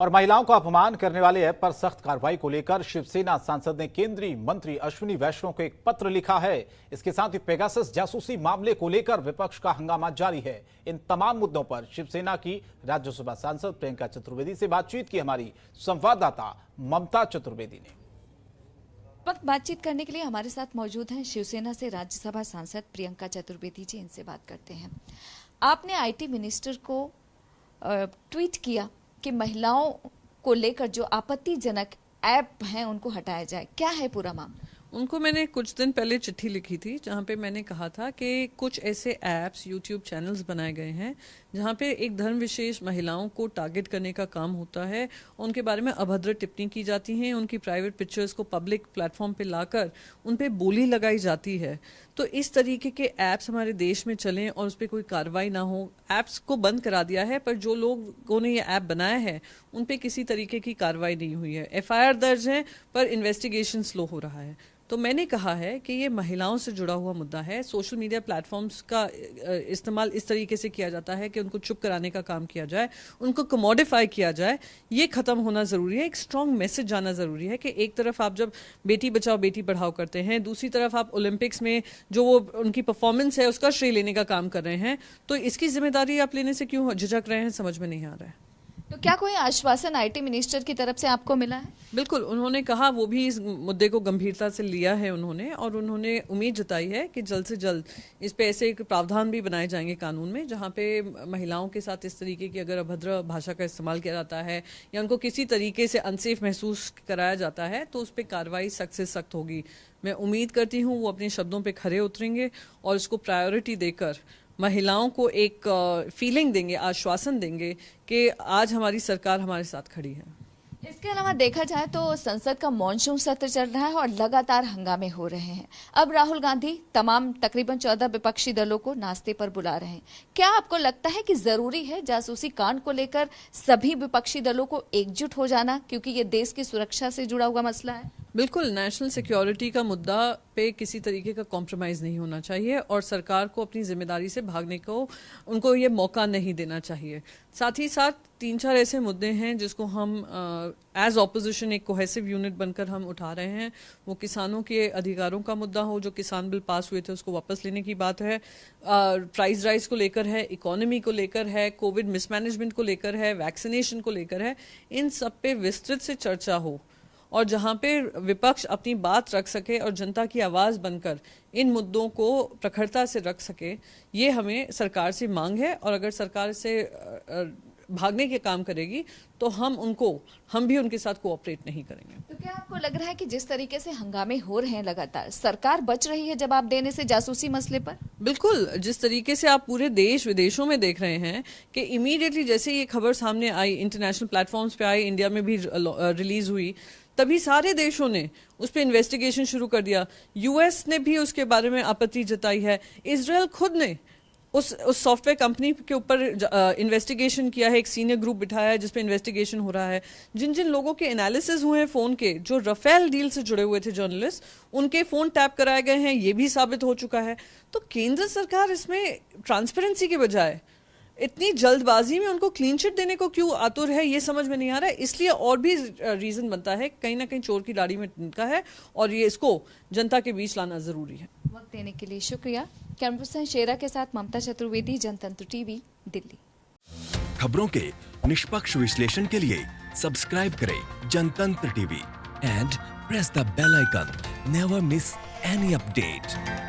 और महिलाओं का अपमान करने वाले ऐप पर सख्त कार्रवाई को लेकर शिवसेना सांसद ने केंद्रीय मंत्री अश्विनी वैष्णव को एक पत्र लिखा है। इसके साथ ही पेगासस जासूसी मामले को लेकर विपक्ष का हंगामा जारी है। इन तमाम मुद्दों पर शिवसेना की राज्यसभा सांसद प्रियंका चतुर्वेदी से बातचीत की हमारी संवाददाता ममता चतुर्वेदी ने। वक्त बातचीत करने के लिए हमारे साथ मौजूद हैं शिवसेना से राज्यसभा सांसद प्रियंका चतुर्वेदी जी। इनसे बात करते हैं। आपने आईटी मिनिस्टर को ट्वीट किया कि महिलाओं को लेकर जो आपत्तिजनक ऐप हैं उनको हटाया जाए, क्या है पूरा मामला? उनको मैंने कुछ दिन पहले चिट्ठी लिखी थी जहां पे मैंने कहा था कि कुछ ऐसे ऐप्स यूट्यूब चैनल्स बनाए गए हैं जहां पे एक धर्म विशेष महिलाओं को टारगेट करने का काम होता है, उनके बारे में अभद्र टिप्पणी की जाती हैं, उनकी प्राइवेट पिक्चर्स को पब्लिक प्लेटफॉर्म पे लाकर उन पे बोली लगाई जाती है। तो इस तरीके के ऐप्स हमारे देश में चलें और उस पर कोई कार्रवाई ना हो, ऐप्स को बंद करा दिया है, पर जो लोगों ने ये ऐप बनाया है उन पे किसी तरीके की कार्रवाई नहीं हुई है। एफआईआर दर्ज है पर इन्वेस्टिगेशन स्लो हो रहा है। तो मैंने कहा है कि ये महिलाओं से जुड़ा हुआ मुद्दा है। सोशल मीडिया प्लेटफॉर्म्स का इस्तेमाल इस तरीके से किया जाता है कि उनको चुप कराने का काम किया जाए, उनको कमोडिफाई किया जाए, ये खत्म होना जरूरी है। एक स्ट्रांग मैसेज जाना जरूरी है कि एक तरफ आप जब बेटी बचाओ बेटी पढ़ाओ करते हैं, दूसरी तरफ आप ओलंपिक्स में जो वो उनकी परफॉर्मेंस है उसका श्रेय लेने का काम कर रहे हैं, तो इसकी जिम्मेदारी आप लेने से क्यों झिझक रहे हैं, समझ में नहीं आ रहा है। तो क्या कोई आश्वासन आईटी मिनिस्टर की तरफ से आपको मिला है? बिल्कुल, उन्होंने कहा, वो भी इस मुद्दे को गंभीरता से लिया है उन्होंने, और उन्होंने उम्मीद जताई है कि जल्द से जल्द इस पे ऐसे एक प्रावधान भी बनाए जाएंगे कानून में जहां पे महिलाओं के साथ इस तरीके की अगर अभद्र भाषा का इस्तेमाल किया जाता है या उनको किसी तरीके से अनसेफ महसूस कराया जाता है तो उस पर कार्रवाई सख्त से सख्त होगी। मैं उम्मीद करती हूँ वो अपने शब्दों पर खरे उतरेंगे और इसको प्रायोरिटी देकर महिलाओं को एक फीलिंग देंगे, आश्वासन देंगे कि आज हमारी सरकार हमारे साथ खड़ी है। इसके अलावा देखा जाए तो संसद का मॉनसून सत्र चल रहा है और लगातार हंगामे हो रहे हैं। अब राहुल गांधी तमाम तकरीबन 14 विपक्षी दलों को नाश्ते पर बुला रहे हैं। क्या आपको लगता है कि जरूरी है जासूसी कांड को लेकर सभी विपक्षी दलों को एकजुट हो जाना, क्योंकि ये देश की सुरक्षा से जुड़ा हुआ मसला है? बिल्कुल, नेशनल सिक्योरिटी का मुद्दा पे किसी तरीके का कॉम्प्रोमाइज नहीं होना चाहिए और सरकार को अपनी जिम्मेदारी से भागने को उनको ये मौका नहीं देना चाहिए। साथ ही साथ 3-4 ऐसे मुद्दे हैं जिसको हम एज ऑपोजिशन एक कोहेसिव यूनिट बनकर हम उठा रहे हैं। वो किसानों के अधिकारों का मुद्दा हो, जो किसान बिल पास हुए थे उसको वापस लेने की बात है, प्राइस राइज को लेकर है, इकोनॉमी को लेकर है, कोविड मिसमैनेजमेंट को लेकर है, वैक्सीनेशन को लेकर है। इन सब पे विस्तृत से चर्चा हो और जहां पे विपक्ष अपनी बात रख सके और जनता की आवाज बनकर इन मुद्दों को प्रखरता से रख सके, ये हमें सरकार से मांग है। और अगर सरकार से भागने के काम करेगी तो हम भी उनके साथ कोऑपरेट नहीं करेंगे। तो क्या आपको लग रहा है कि जिस तरीके से हंगामे हो रहे हैं लगातार, सरकार बच रही है जवाब देने से जासूसी मसले पर? बिल्कुल, जिस तरीके से आप पूरे देश विदेशों में देख रहे हैं कि इमीडिएटली जैसे ये खबर सामने आई, इंटरनेशनल प्लेटफॉर्म्स पे आई, इंडिया में भी रिलीज हुई, तभी सारे देशों ने उस पर इन्वेस्टिगेशन शुरू कर दिया। यूएस ने भी उसके बारे में आपत्ति जताई है। इजराइल खुद ने उस सॉफ्टवेयर कंपनी के ऊपर इन्वेस्टिगेशन किया है, एक सीनियर ग्रुप बिठाया है जिस पे इन्वेस्टिगेशन हो रहा है। जिन जिन लोगों के एनालिसिस हुए हैं फोन के, जो राफेल डील से जुड़े हुए थे जर्नलिस्ट, उनके फोन टैप कराए गए हैं, ये भी साबित हो चुका है। तो केंद्र सरकार इसमें ट्रांसपेरेंसी के बजाय इतनी जल्दबाजी में उनको क्लीन चिट देने को क्यों आतुर है, ये समझ में नहीं आ रहा है। इसलिए और भी रीजन बनता है, कहीं ना कहीं चोर की दाढ़ी में तिनका है और ये इसको जनता के बीच लाना जरूरी है। वक्त देने के लिए शुक्रिया। कैमरा पर्सन शेरा के साथ ममता चतुर्वेदी, जनतंत्र टीवी, दिल्ली। खबरों के निष्पक्ष विश्लेषण के लिए सब्सक्राइब करें Jantantra TV and press the bell icon. Never miss any update.